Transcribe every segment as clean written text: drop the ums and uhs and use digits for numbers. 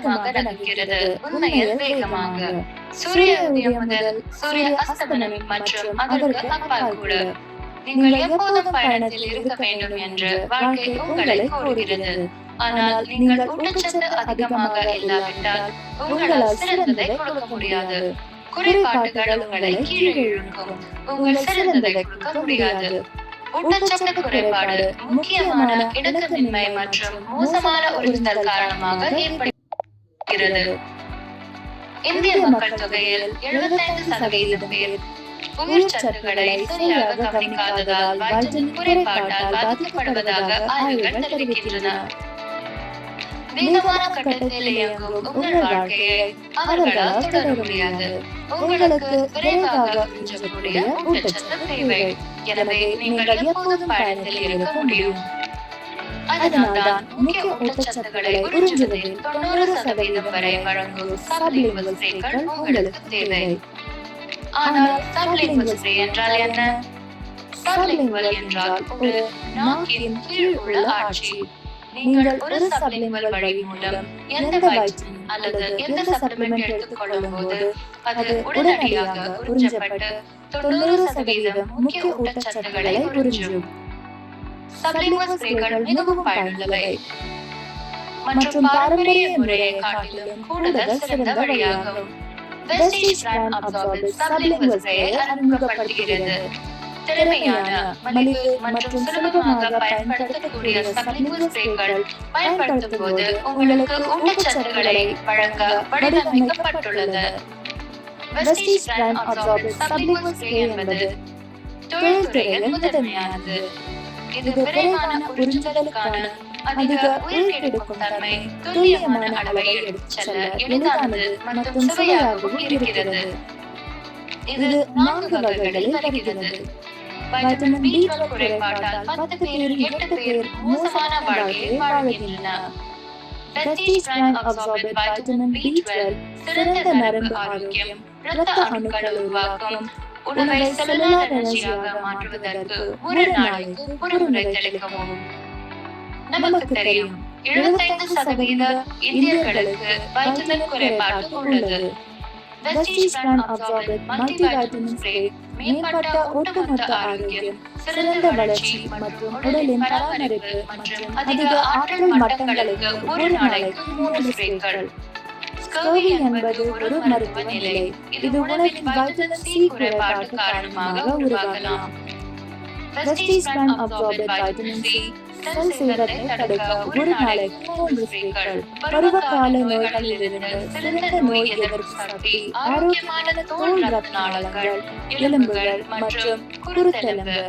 வேகமாக நகர்கிறது. உண்மையில் வேகமாக. சூரிய உதயம் முதல் சூரிய அஸ்தமனம் மற்றும் அதற்கு அப்பால் கூட நீங்கள் எப்போதும் பயணத்தில் இருக்க வேண்டும் என்று வாழ்க்கை உங்களை கோருகிறது. ஆனால் நீங்கள் ஊட்டச்சத்து அதிகமாக இல்லாவிட்டால் உங்களால் சிறந்ததை கொடுக்க முடியாது. குறைபாடுகள் உங்களை கீழே இழுக்கும். உங்கள் சிறந்ததை கொடுக்க முடியாது. ஊட்டச்சத்து குறைபாடு முக்கியமான இணக்கமின்மை மற்றும் மோசமான உறிஞ்சுதல் காரணமாக ஏற்படுகிறது. இந்திய மக்கள் தொகையில் 75% பேர் உயிர் சத்துக்களை சரியாக கவனிக்காததால் வைட்டமின் குறைபாட்டால் பாதிக்கப்படுவதாக ஆய்வுகள் தெரிவிக்கின்றன. வேகமான கட்டத்தில் இயங்கும் உங்கள் வாழ்க்கையை அவர்களால் தொடர முடியாது. உங்களுக்கு விரைவாக உறிஞ்சக்கூடிய ஊட்டச்சத்து தேவை. எனவே நீங்கள் எப்போதும் பயணத்தில் இருக்க முடியும். அதனால்தான் முக்கிய ஊட்டச்சத்துக்களை உறிஞ்சுவதில் 90% வரை வழங்கும் சப்லிங்குவல் ஸ்ப்ரேக்கள் உங்களுக்கு தேவை. ஆனால் சப்லிங்குவல் ஸ்ப்ரே என்றால் என்ன? சப்லிங்குவல் என்றால் ஒரு நாக்கின் கீழ் உள்ள ஆட்சி. நீங்கள் ஒரு சப்லிங்குவல் வழி மூலம் எந்த வைட்டமின் அல்லது எந்த சப்ளிமெண்ட் எடுத்துக்கொள்ளும் போது அது உடனடியாக உறிஞ்சப்பட்டு 90% முக்கிய ஊட்டச்சத்துக்களை உறிஞ்சும். சப்லிங்குவல் ஸ்ப்ரேக்கள் மிகவும் பயனுள்ளவை மற்றும் பாரம்பரிய முறையை காட்டிலும் கூடுதல் சிறந்த வழியாகும். வெஸ்டீஜ் பிராண்ட் அப்சார்பில் சப்லிங்குவல் ஸ்ப்ரேயை அறிமுகப்படுத்துகிறது. திறமையான, மலிவு மற்றும் சுலபமாக பயன்படுத்தக்கூடிய சப்லிங்குவல் ஸ்ப்ரேக்கள் பயன்படுத்தும் போது உங்களுக்கு ஊட்டச்சத்துக்களை வழங்க வடிவமைக்கப்பட்டுள்ளது. வெஸ்டீஜ் பிராண்ட் அப்சார்பில் சப்லிங்குவல் ஸ்ப்ரே என்பது தொழில்துறையில் முதன்மையானது. இது விரைவான உறிஞ்சுதலுக்கான அதிக உயிர்கெடுக்கும் தன்மை, துல்லியமான அளவை எடுத்துச் செல்ல எளிதானது மற்றும் சுவையாகவும் இருக்கிறது. இது 4 வகைகளில் வருகிறது. வைட்டமின் B12 குறைபாட்டால் 10 பேர் 8 பேர் மோசமான வாழ்க்கையை வாழ்கின்றனர். வெஸ்டீஜ் பிராண்ட் அப்சார்பில் வைட்டமின் B12 சிறந்த நரம்பு ஆரோக்கியம், இரத்த அணுக்கள் உருவாக்கும், உணவை செல்லுலார் எனர்ஜியாக மாற்றுவதற்கு ஒரு நாளைக்கு ஒரு முறை தெளிக்கவும். நமக்கு தெரியும் 75% இந்தியர்களுக்கு வைட்டமின் குறைபாடு உள்ளது. வெஸ்டீஜ் பிராண்ட் அப்சார்பில் மல்டிவைட்டமின் ஸ்ப்ரே மேம்பட்ட ஒட்டுமொத்த ஆரோக்கியம், சிறந்த வளர்ச்சி மற்றும் உடலின் பராமரிப்பு மற்றும் அதிக ஆற்றல் மட்டங்களுக்கு ஒரு நாளைக்கு 3 ஸ்ப்ரேக்கள். ஸ்கர்வி என்பது ஒரு மருத்துவ நிலை. இது உணவின் வைட்டமின் C குறைபாடு காரணமாக உருவாகலாம். வெஸ்டீஜ் பிராண்ட் அப்சார்பில் வைட்டமின் C செல் சேதத்தை தடுக்க ஒரு நாளைக்கு 3 ஸ்ப்ரேக்கள். பருவகால நோய்களிலிருந்து சிறந்த நோய் எதிர்ப்பு சக்தி, ஆரோக்கியமான தோல் ரத்த நாளங்கள், எலும்புகள் மற்றும் குருத்தெலும்பு.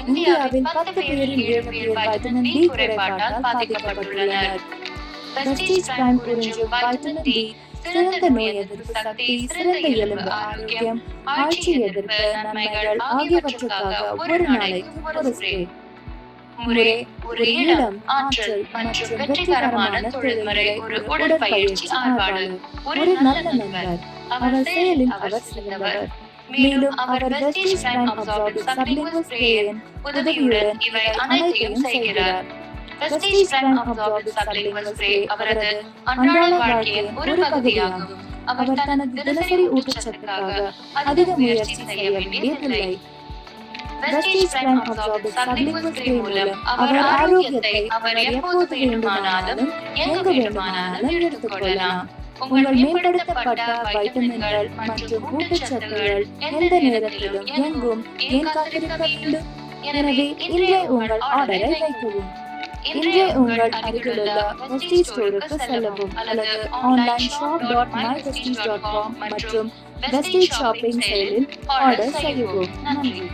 இந்தியாவில் 10 பேரில் 7 பேர் வைட்டமின் D குறைபாட்டால் பாதிக்கப்பட்டுள்ளனர். வெஸ்டீஜ் பிராண்ட் உறிஞ்சும் வைட்டமின் D சிறந்த நோய் எதிர்ப்பு சக்தி, சிறந்த எலும்பு ஆரோக்கியம், ஆட்சி எதிர்ப்பு நன்மைகள் ஆகியவற்றுக்காக ஒரு நாளைக்கு ஒரு ஸ்ப்ரே. முறை, ஒரு இடம், ஆற்றல் மற்றும் வெற்றிகரமான தொழில்முறை. ஒரு உடற்பயிற்சி ஆர்வலர், ஒரு நல்ல நண்பர். அவர் செயலில் அவர் சிறந்தவர். மேலும் அவர் வெஸ்டீஜ் பிராண்ட் அப்சார்பில் சப்லிங்குவல் ஸ்ப்ரேயின் உதவியுடன் இவை அனைத்தையும் செய்கிறார். வெஸ்டீஜ் பிராண்ட் அப்சார்பில் சப்லிங்குவல் ஸ்ப்ரே அவரது அன்றாட வாழ்க்கையின் ஒரு பகுதியாகும். அவர் தனது தினசரி ஊட்டச்சத்துக்காக அதிக முயற்சி செய்ய வேண்டியதில்லை. வெஸ்டீஜ் பிராண்ட் அப்சார்பில் சப்லிங்குவல் ஸ்ப்ரே மூலம் அவர் ஆரோக்கியத்தை அவர் எப்போது வேண்டுமானாலும் எங்கு வேண்டுமானாலும் எடுத்துக்கொள்ளலாம். உங்கள் மேம்படுத்தப்பட்ட வைட்டமின்கள் மற்றும் ஊட்டச்சத்துக்கள் எந்த நேரத்திலும் எங்கும் ஏன் காத்திருக்க வேண்டும்? எனவே இன்றைய உங்கள் ஆர்டரை வைக்கவும். இன்றைய உங்கள் அருகிலுள்ள வெஸ்டீஜ் ஸ்டோருக்கு செல்லவும் அல்லது ஆன்லைன் shop.myvestige.com மற்றும் வெஸ்டீஜ் ஷாப்பிங் செயலில் ஆர்டர் செய்யவும். நன்றி.